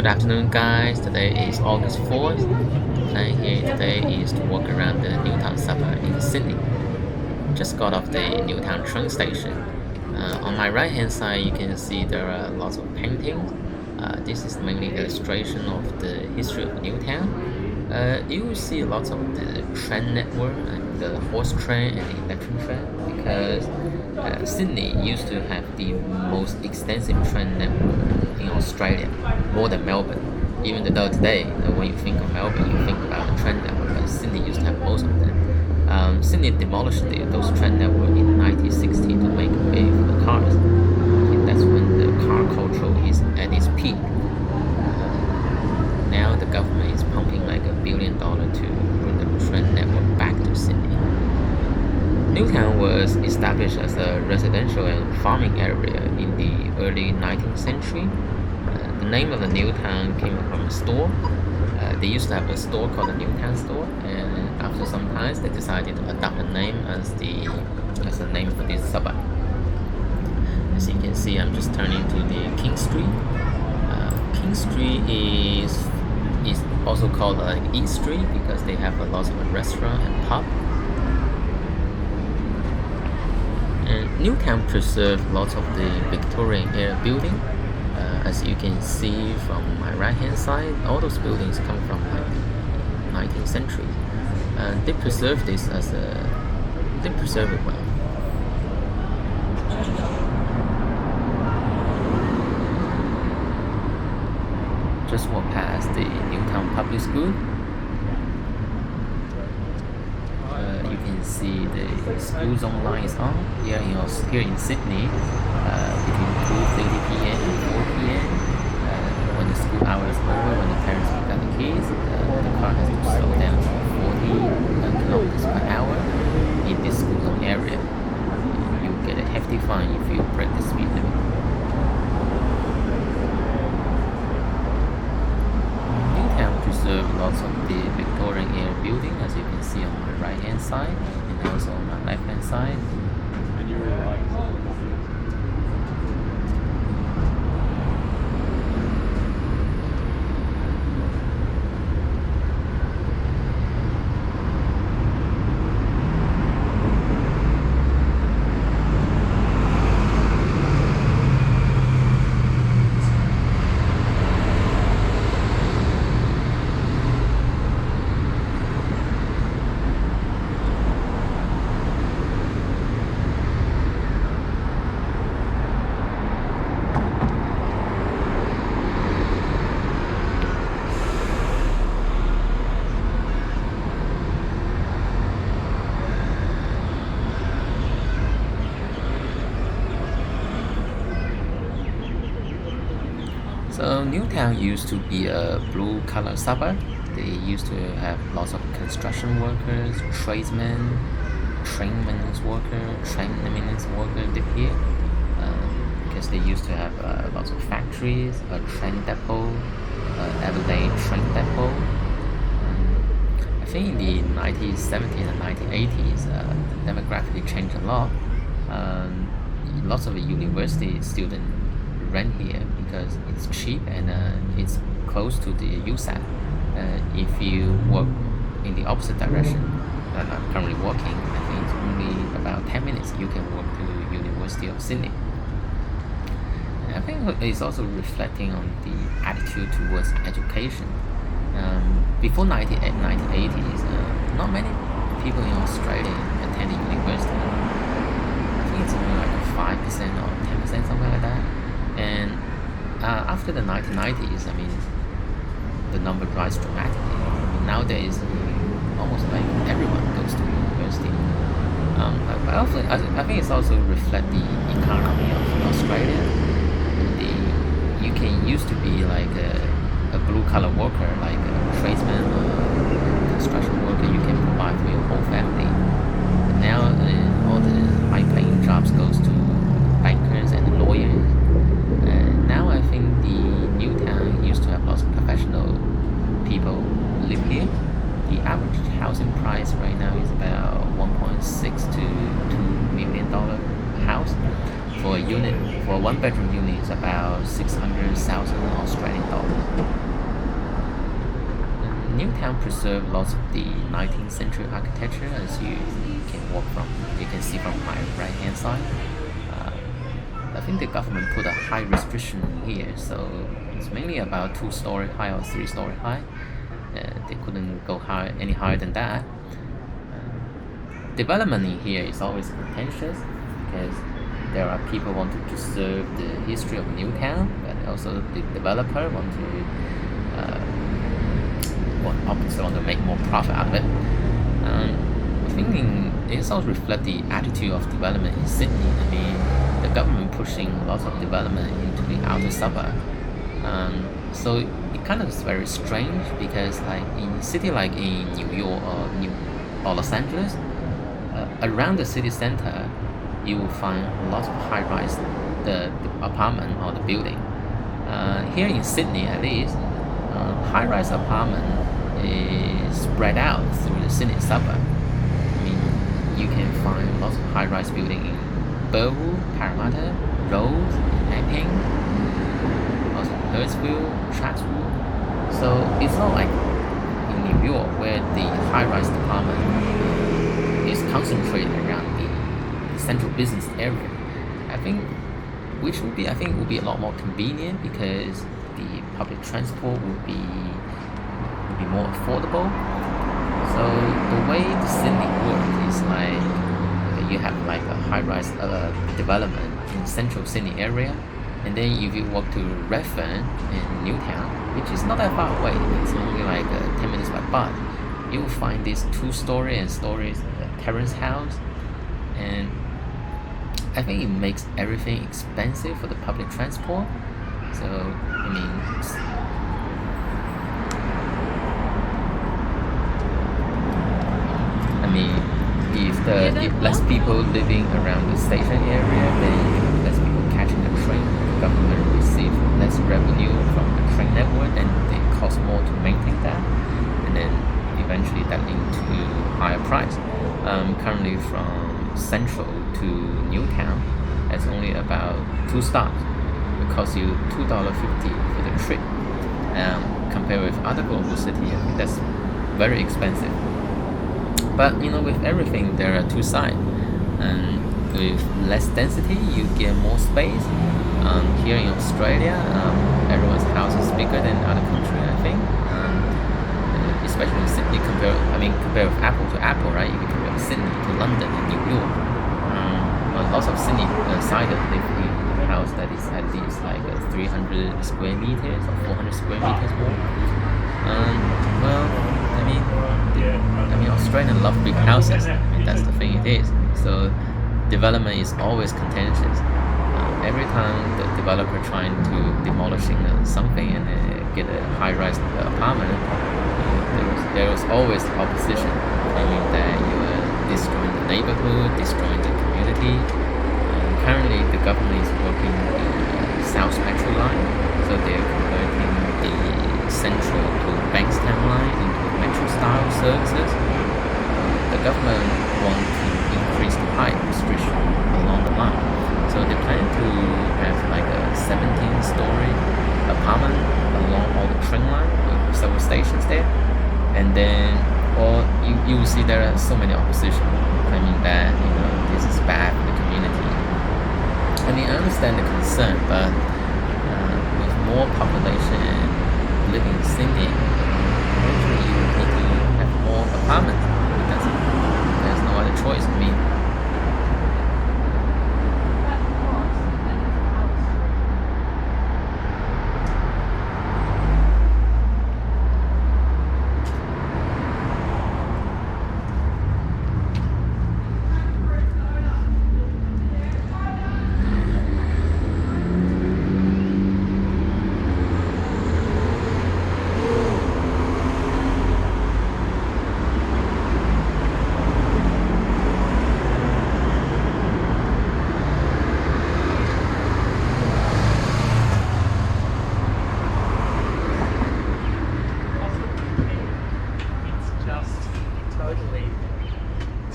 Good afternoon, guys. Today is August 4th. Plan here today is to walk around the Newtown suburb in Sydney. Just got off the Newtown train station. On my right hand side, you can see there are lots of paintings. This is mainly illustration of the history of Newtown. You will see lots of the train network and the horse train and the electric train because Sydney used to have the most extensive train network in Australia, more than Melbourne. Even though today, when you think of Melbourne, you think about the train network, but Sydney used to have most of them. Sydney demolished those train network in 1960 to make way for the cars. I think that's when the car culture is at its peak. Now the government is pumping like $1 billion to bring the train network back to Sydney. Newtown was established as a residential and farming area in the early 19th century. The name of the Newtown came from a store. They used to have a store called the Newtown store, and after some time, they decided to adopt the name as the name for this suburb. As you can see, I'm just turning to the King Street. King Street is also called like East Street because they have a lot of restaurant and pub. And Newtown preserved lots of the Victorian era building. As you can see from my right hand side, all those buildings come from like 19th century. They preserve this they preserve it well. Just walk past the Newtown Public School. You can see the school zone line is on here in Sydney between 2:30 p.m. and 4 p.m. When the school hour is over, when the parents pick up the kids, the car has to slow down to 40 kilometers per hour in this school zone area. You get a hefty fine if you break the speed limit. Preserve lots of the Victorian era building, as you can see on my right hand side and also on my left hand side. So Newtown used to be a blue-collar suburb. They used to have lots of construction workers, tradesmen, train maintenance workers, train maintenance workers live here because they used to have lots of factories, a train depot, Adelaide train depot. I think in the 1970s and 1980s, the demographic changed a lot. Lots of university students rent here because it's cheap and it's close to the USAT. If you walk in the opposite direction that I'm currently walking, I think it's only about 10 minutes you can walk to the University of Sydney. And I think it's also reflecting on the attitude towards education. Before 1980s, not many people in Australia attended university. I think it's only like 5% or 10%, something like that. And after the 1990s, I mean, the number rise dramatically. Nowadays, almost like everyone goes to university. I think it's also reflect the economy of Australia. You can used to be like a blue-collar worker, like a tradesman or construction worker. You can provide for your whole family. But now, all the high-paying jobs goes to bankers and lawyers. Now I think the Newtown used to have lots of professional people live here. The average housing price right now is about $1.6 to $2 million house. For a one bedroom unit, it's about 600,000 Australian dollars. Newtown preserves lots of the 19th century architecture, as you can see from my right hand side. I think the government put a high restriction here, so it's mainly about 2-story high or 3-story high. They couldn't go any higher than that. Development in here is always contentious because there are people want to preserve the history of Newtown, but also the developer want to make more profit out of it. I think it also reflects the attitude of development in Sydney. I mean, the government pushing lots of development into the outer suburb. So it kind of is very strange because like in a city like in New York or Los Angeles, around the city center, you will find lots of high-rise the apartment or the building. Here in Sydney, at least, high-rise apartment is spread out through the Sydney suburb. I mean, you can find lots of high-rise building in Burwood, Parramatta, Rose, Epping, also Hurstville, Chatswood. So it's not like in New York where the high-rise apartment is concentrated around the central business area. I think would be a lot more convenient because the public transport would be more affordable. So the way the Sydney works is like you have like a high-rise development in central Sydney area, and then if you walk to Redfern in Newtown, which is not that far away, it's only like 10 minutes by bus, you will find this 2-story and stories terrace house, and I think it makes everything expensive for the public transport. So I mean, if less people living around the station area, then less people catching the train, the government receives less revenue from the train network, and it costs more to maintain that, and then eventually that leads to higher price. Currently from Central to Newtown, it's only about 2 stops. It costs you $2.50 for the trip. Compared with other global cities, I think that's very expensive. But with everything, there are two sides. And with less density, you get more space. Here in Australia, everyone's house is bigger than other countries, I think. Especially in Sydney, compare with apple to apple, right? If you compare Sydney to London and New York, lots of Sydney-siders live in a house that is at least like 300 square meters or 400 square meters more. Australians love big houses. That's the thing it is. So development is always contentious. Every time the developer trying to demolishing something and get a high-rise apartment, there was always opposition, claiming that you are destroying the neighborhood, destroying the community. Currently, the government is working the South Metro line, so they're converting the Central to Bankstown line into metro-style services. The government wants to increase the height restriction along the line, so they plan to have like a 17-story apartment along all the train line with several stations there. And then, you will see there are so many opposition claiming that this is bad for the community. I understand the concern, but with more population living in Sydney, eventually you need to have more apartments. There's no other choice.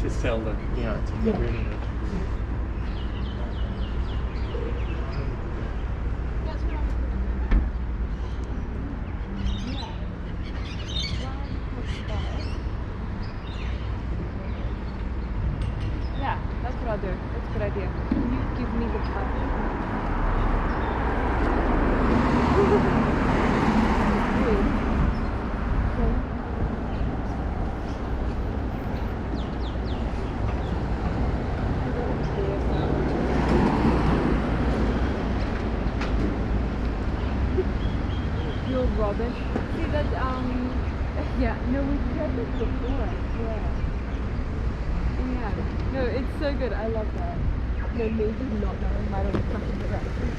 To sell them, to get rid of it. your rubbish. See that, yeah, no, we've had this before, yeah. Yeah, no, it's so good, I love that. No, maybe not knowing my own fucking directions.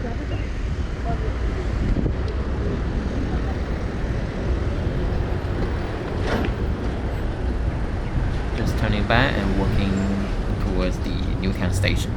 Just turning back and walking towards the Newtown Station.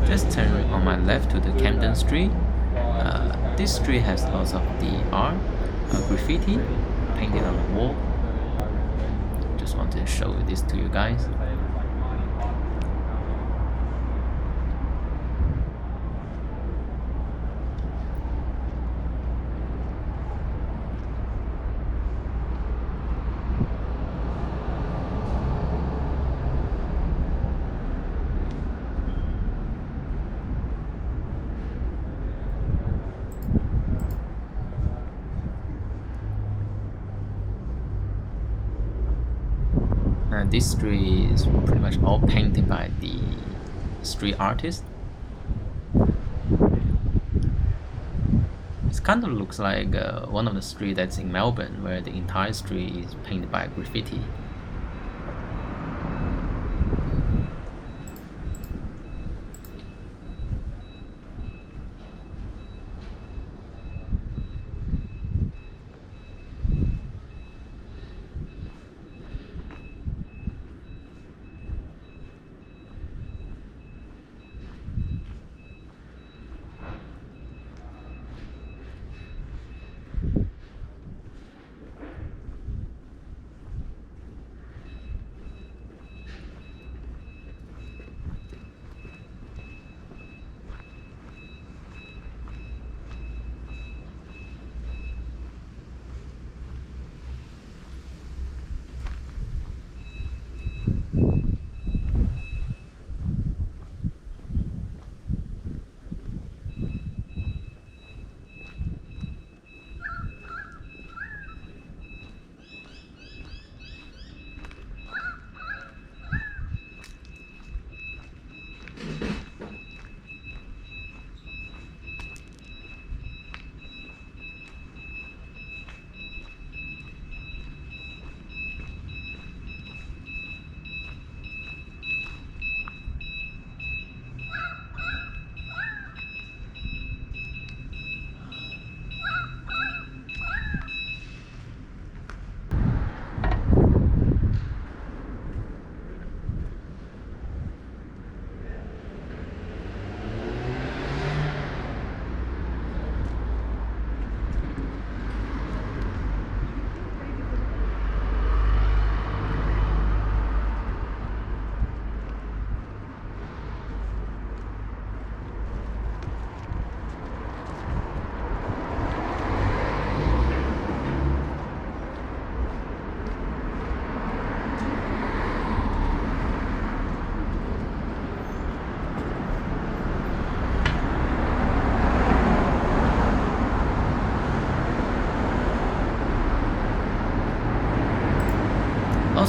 Just turn on my left to the Camden Street. This street has lots of the art, graffiti painted on the wall. Just want to show this to you guys. This street is pretty much all painted by the street artist. It kind of looks like one of the streets that's in Melbourne, where the entire street is painted by graffiti.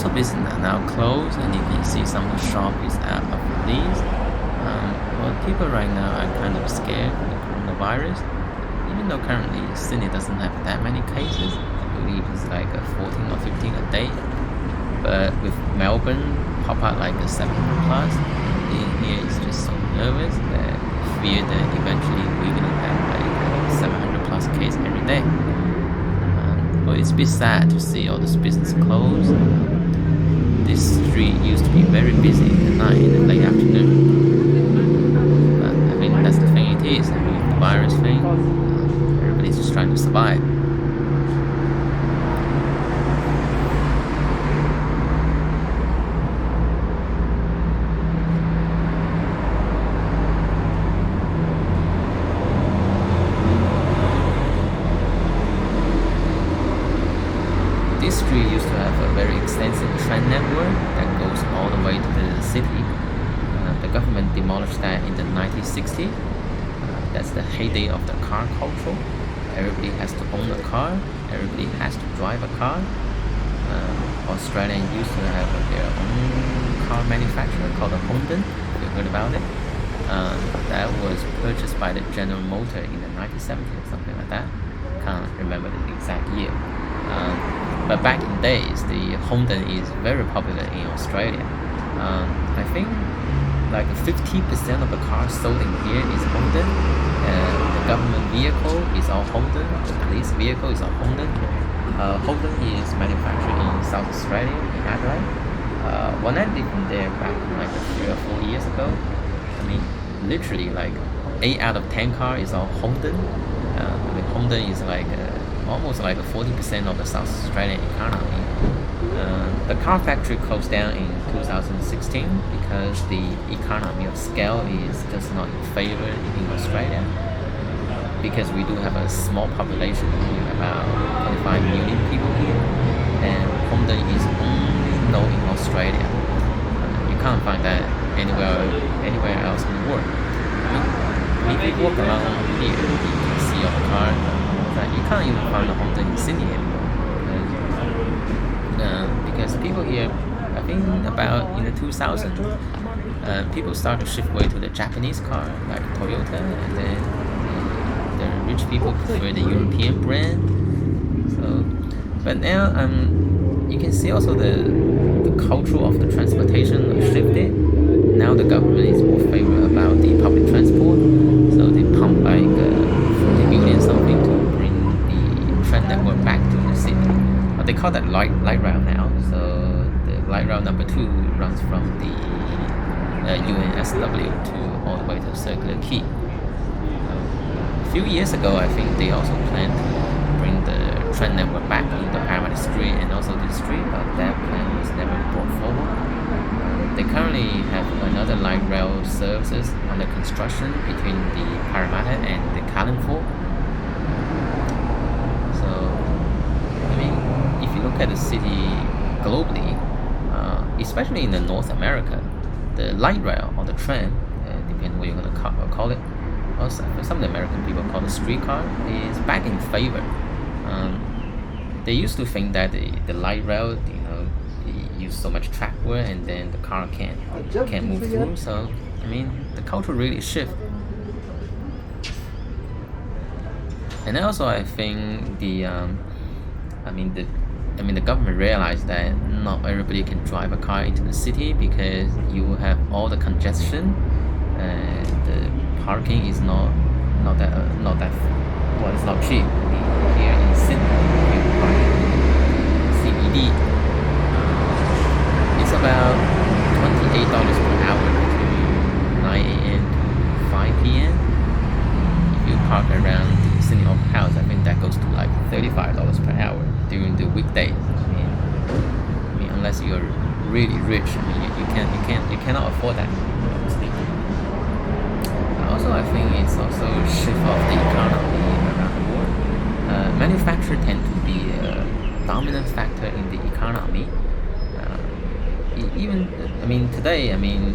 Most of business are now closed, and you can see some of the shop is out of lease. Well, people right now are kind of scared of the coronavirus, even though currently Sydney doesn't have that many cases. I believe it's like 14 or 15 a day. But with Melbourne pop out like a 700 plus, here is just so nervous that fear that eventually we're gonna have like 700 plus case every day. But it's a bit sad to see all this business closed. This street used to be very busy in the night and late afternoon. But I mean that's the thing it is. I mean the virus thing, everybody's just trying to survive. This street used to have a very extensive train network that goes all the way to the city. The government demolished that in the 1960s. That's the heyday of the car culture. Everybody has to own a car. Everybody has to drive a car. Australia used to have their own car manufacturer called the Honda. You heard about it? That was purchased by the General Motors in the 1970s or something like that. Can't remember the exact year. But back in days, the Honda is very popular in Australia. I think like 50% of the cars sold in here is Honda. The government vehicle is all Honda. The police vehicle is all Honda. Honda is manufactured in South Australia, in Adelaide. When I lived in there back like 3 or 4 years ago, I mean literally like 8 out of 10 cars is all Honda. I mean Honda is like almost like 40% of the South Australian economy. The car factory closed down in 2016 because the economy of scale is just not in favor in Australia. Because we do have a small population, we have about 25 million people here, and Honda is only known in Australia. You can't find that anywhere else in the world. I mean, if you walk around here, you can see all the cars. You can't even find a Honda in Sydney anymore because people here, I think about in the 2000s, people start to shift way to the Japanese car like Toyota, and then the rich people prefer the European brand. So, but now you can see also the culture of the transportation shifted. Now the government is more favorable about the public transport, so they pump like 40 million something to train network back to the city. They call that light rail now. So the light rail number 2 runs from the UNSW to all the way to Circular Quay. A few years ago, I think they also planned to bring the train network back in the Parramatta Street and also the street, but that plan was never brought forward. They currently have another light rail services under construction between the Parramatta and the Carlingford. If you look at the city globally, especially in the North America, the light rail or the train, depending what you're going to call it, also for some of the American people call it streetcar, is back in favor. They used to think that the light rail, use so much track wear and then the car can't move through. So I mean, the culture really shift. And also, I think the government realized that not everybody can drive a car into the city because you have all the congestion. The parking is not that well, it's not cheap. Here in Sydney, you park in CBD. It's about $28 per hour between 9 a.m. to 5 p.m. If you park around the Sydney Opera House, I think that goes to like $35 per hour during the weekdays. I mean, unless you're really rich, I mean, you cannot afford that. Also, I think it's also a shift of the economy around the world. Manufacturing tend to be a dominant factor in the economy. Today,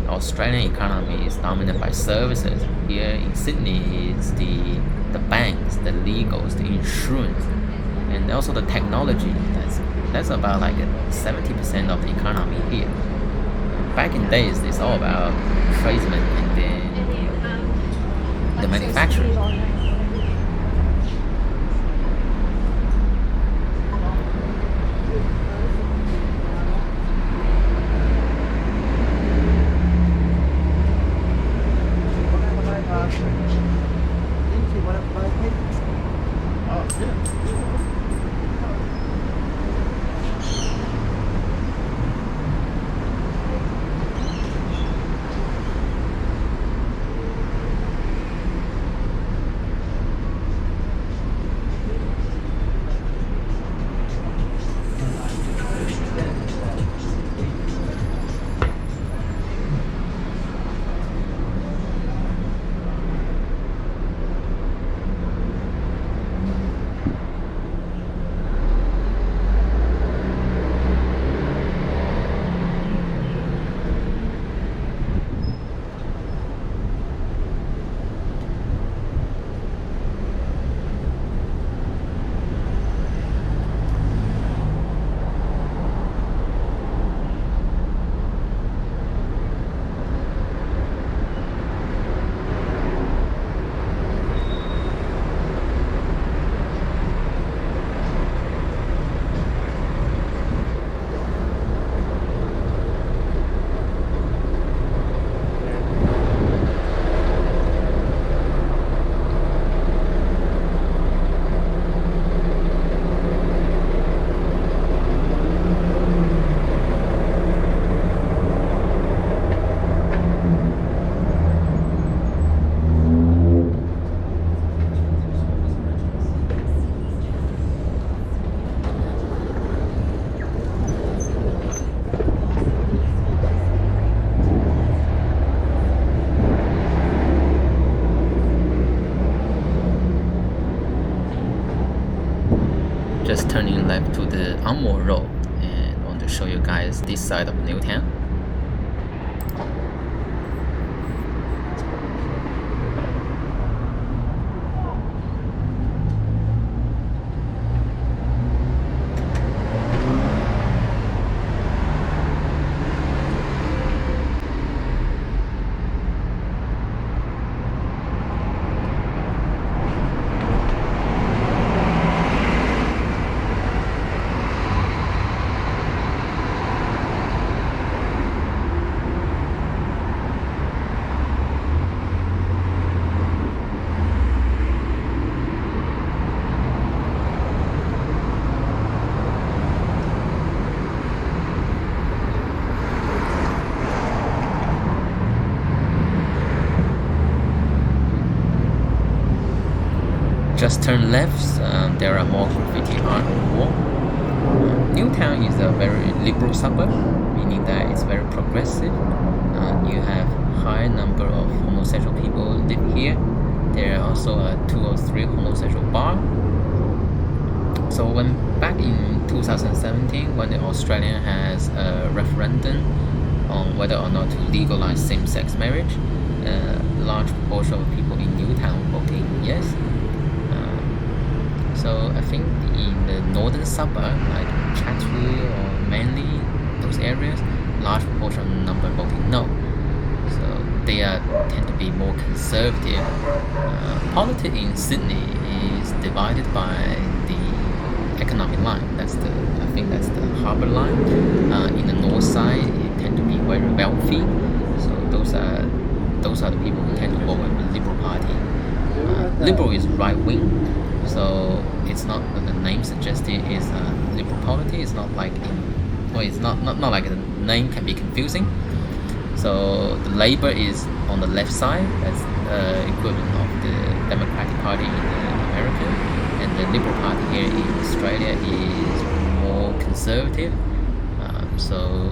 Australian economy is dominated by services. Here in Sydney, it's the banks, the legals, the insurance, and also the technology. That's about like 70% of the economy here. Back in days, it's all about tradesmen and then the manufacturers. Just turning left to the Enmore Road, and I want to show you guys this side of Newtown. Just turn left, there are more graffiti art on the wall. Newtown is a very liberal suburb, meaning that it's very progressive. You have high number of homosexual people live here. There are also 2 or 3 homosexual bars. So when back in 2017, when the Australia has a referendum on whether or not to legalize same-sex marriage, a large proportion of people in Newtown voted yes. So I think in the northern suburb, like Chatswood or Manly, those areas, large proportion number voting no. So they tend to be more conservative. Politics in Sydney is divided by the economic line. I think that's the harbour line. In the north side, it tend to be very wealthy. So those are the people who tend to vote with the Liberal Party. Liberal is right wing. So it's not, the name suggested is liberal polity. It's not like it's not like the name can be confusing. So the Labour is on the left side, that's equivalent of the Democratic Party in America, and the Liberal Party here in Australia is more conservative. So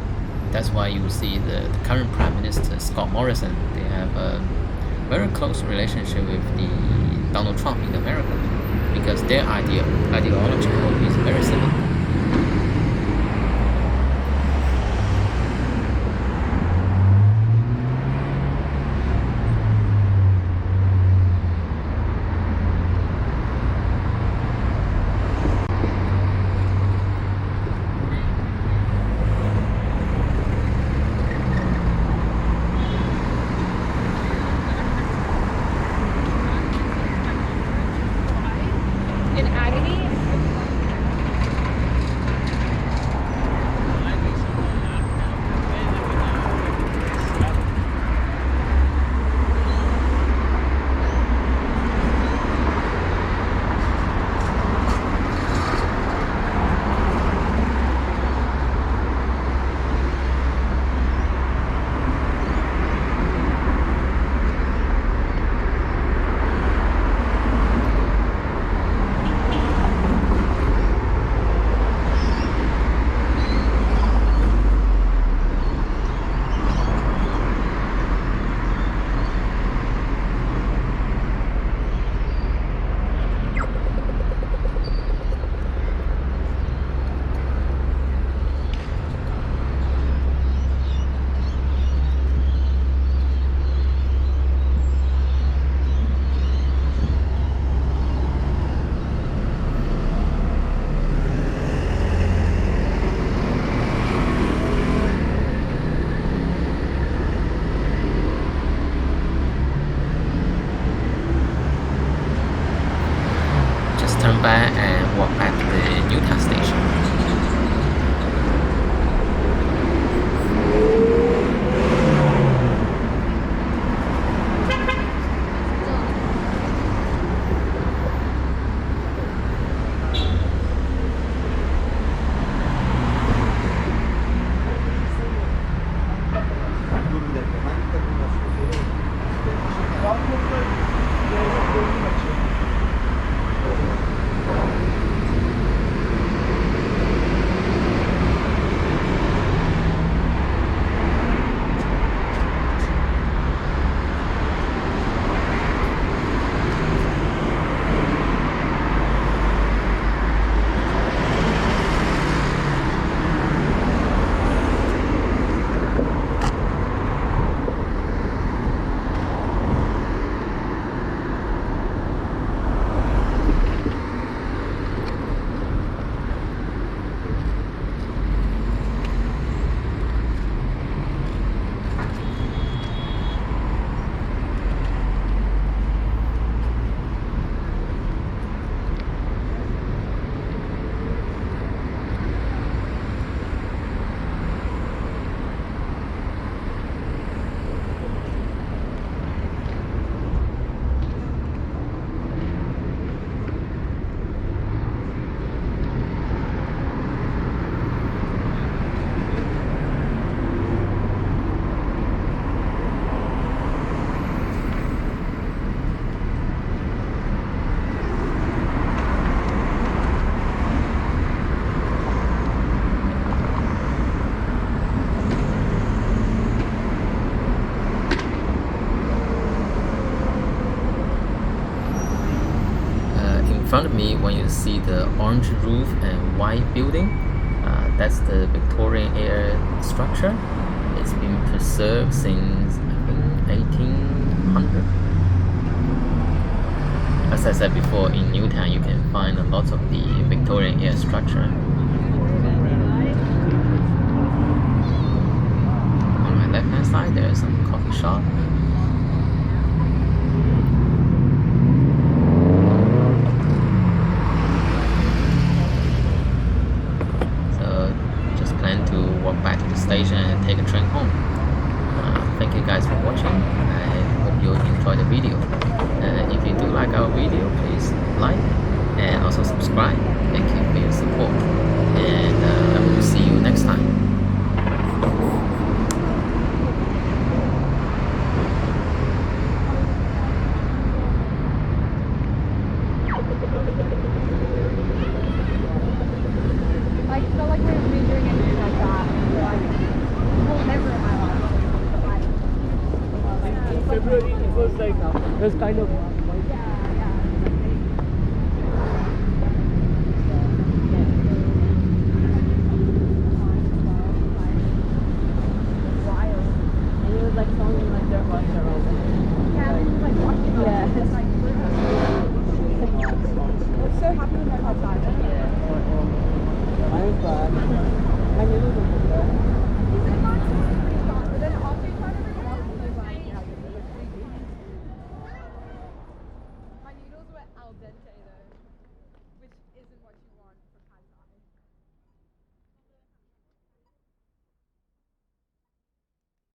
that's why you see the current Prime Minister Scott Morrison. They have a very close relationship with the Donald Trump in America, because their ideological is very similar. front of me, when you see the orange roof and white building, that's the Victorian era structure. It's been preserved since I think 1800. As I said before, in Newtown you can find a lot of the Victorian era structure. On my left hand side there is some coffee shop. Plan to walk back to the station and take a train home. Thank you guys for watching. I hope you enjoyed the video. If you do like our video, please like and also subscribe. Thank you for your support, and I will see you next time. I felt like we've been doing anything like that. Well, never in my life. In February, it was like, it was kind of Wild. And it was like sounding like there was around it. Yeah, it was like walking around. Yeah. I was so happy with my car time. I'm glad. My noodles are good there. But then after you try everything else, it's like, yeah, my noodles were al dente.